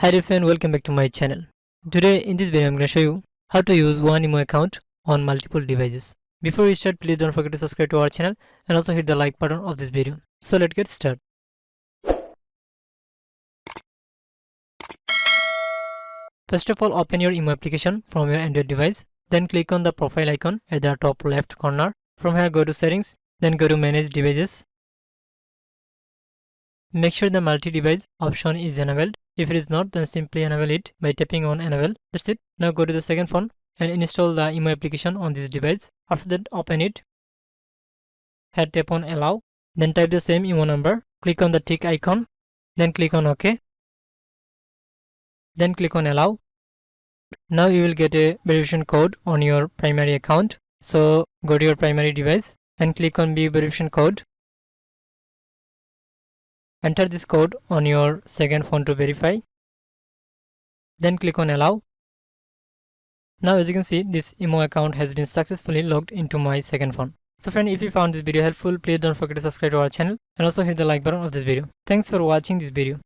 Hi dear friend, welcome back to my channel. Today in this video I'm going to show you how to use one imo account on multiple devices. Before we start, please don't forget to subscribe to our channel and also hit the like button of this video. So let's get started. First of all, open your imo application from your Android device. Then click on the profile icon at the top left corner. From here go to settings, then go to manage devices. Make sure the multi-device option is enabled. If it is not, then simply enable it by tapping on enable. That's it. Now go to the second phone and install the imo application on this device. After that, open it. Here tap on allow. Then type the same imo number. Click on the tick icon. Then click on OK. Then click on allow. Now you will get a verification code on your primary account. So go to your primary device and click on view verification code. Enter this code on your second phone to verify. Then click on allow. Now as you can see, this imo account has been successfully logged into my second phone. So friend, if you found this video helpful, please don't forget to subscribe to our channel and also hit the like button of this video. Thanks for watching this video.